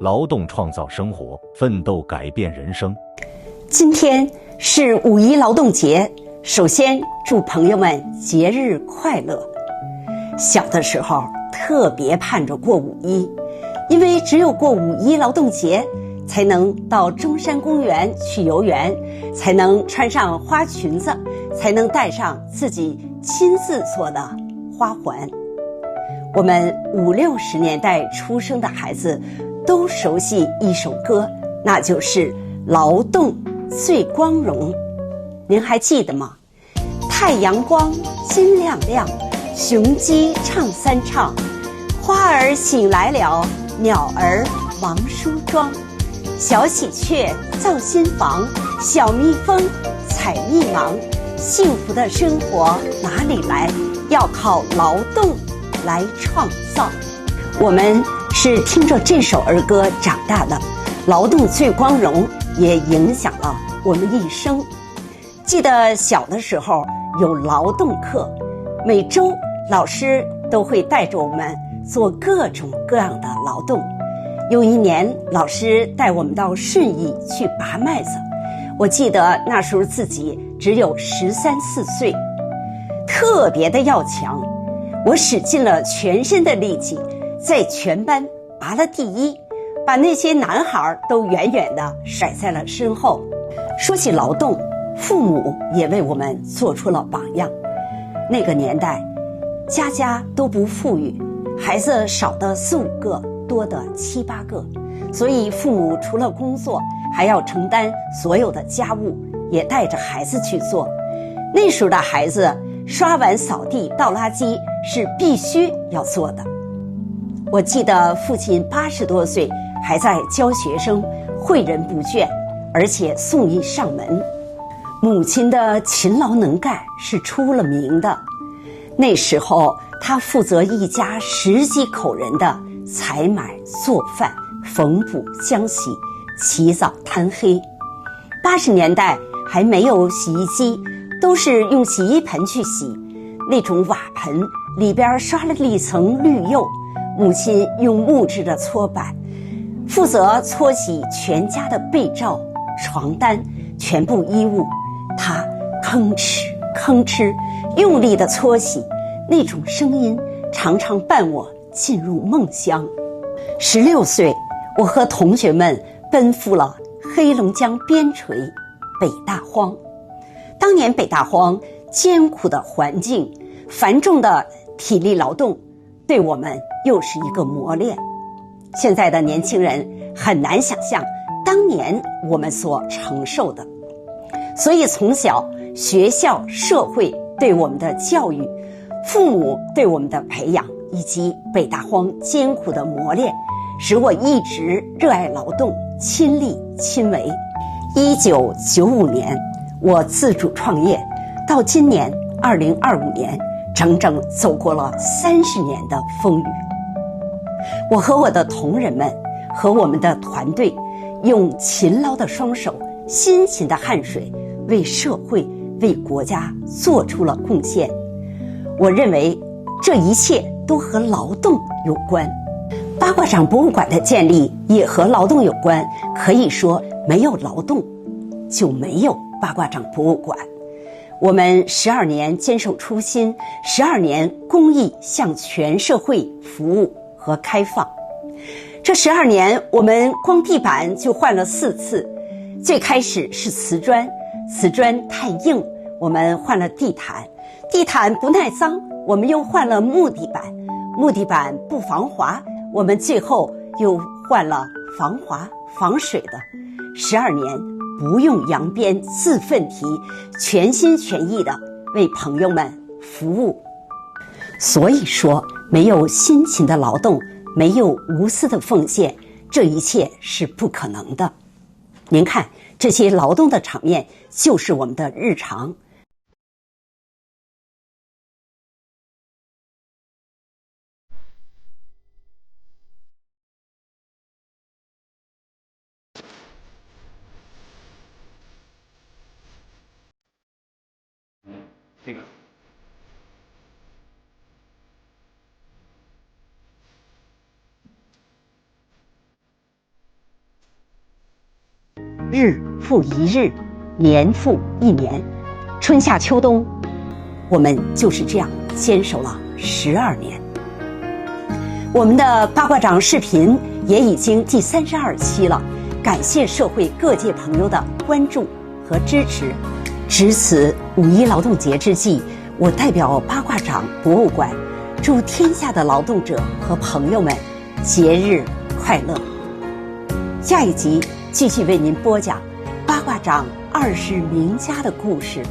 劳动创造生活，奋斗改变人生。今天是5·1劳动节，首先祝朋友们节日快乐。小的时候特别盼着过5·1，因为只有过5·1劳动节，才能到中山公园去游园，才能穿上花裙子，才能戴上自己亲自做的花环。我们50、60年代出生的孩子都熟悉一首歌，那就是《劳动最光荣》。您还记得吗？太阳光金亮亮，雄鸡唱3唱，花儿醒来了，鸟儿忙梳妆，小喜鹊造新房，小蜜蜂采蜜芒。幸福的生活哪里来？要靠劳动来创造。我们是听着这首儿歌长大的，劳动最光荣也影响了我们一生。记得小的时候有劳动课，每周老师都会带着我们做各种各样的劳动。有一年老师带我们到顺义去拔麦子，我记得那时候自己只有13、14岁，特别的要强。我使尽了全身的力气，在全班拔了第1，把那些男孩都远远地甩在了身后。说起劳动，父母也为我们做出了榜样。那个年代家家都不富裕，孩子少的4、5个，多的7、8个，所以父母除了工作还要承担所有的家务，也带着孩子去做。那时候的孩子刷碗扫地倒垃圾是必须要做的。我记得父亲80多岁还在教学生，诲人不倦，而且送艺上门。母亲的勤劳能干是出了名的。那时候他负责一家10几口人的采买、做饭、缝补、浆洗，起早贪黑。80年代还没有洗衣机，都是用洗衣盆去洗，那种瓦盆里边刷了一层绿釉，母亲用木质的搓板，负责搓洗全家的被罩、床单，全部衣物。她吭哧吭哧用力的搓洗，那种声音常常伴我进入梦乡。16岁，我和同学们奔赴了黑龙江边陲北大荒。当年北大荒艰苦的环境，繁重的体力劳动，对我们又是一个磨练。现在的年轻人很难想象当年我们所承受的。所以从小学校、社会对我们的教育，父母对我们的培养，以及北大荒艰苦的磨练，使我一直热爱劳动，亲力亲为。1995年我自主创业，到今年2025年，整整走过了30年的风雨。我和我的同仁们和我们的团队，用勤劳的双手、辛勤的汗水，为社会、为国家做出了贡献。我认为这一切都和劳动有关。八卦掌博物馆的建立也和劳动有关，可以说没有劳动就没有八卦掌博物馆。我们12年坚守初心，12年公益向全社会服务和开放。这12年我们光地板就换了4次，最开始是瓷砖，瓷砖太硬，我们换了地毯，地毯不耐脏，我们又换了木地板，木地板不防滑，我们最后又换了防滑防水的。12年不用扬鞭自奋蹄，全心全意的为朋友们服务。所以说，没有辛勤的劳动，没有无私的奉献，这一切是不可能的。您看，这些劳动的场面就是我们的日常。这个日复一日，年复一年，春夏秋冬，我们就是这样坚守了12年。我们的八卦掌视频也已经第32期了，感谢社会各界朋友的关注和支持。值此5·1劳动节之际，我代表八卦掌博物馆，祝天下的劳动者和朋友们节日快乐。下一集继续为您播讲八卦掌20名家的故事。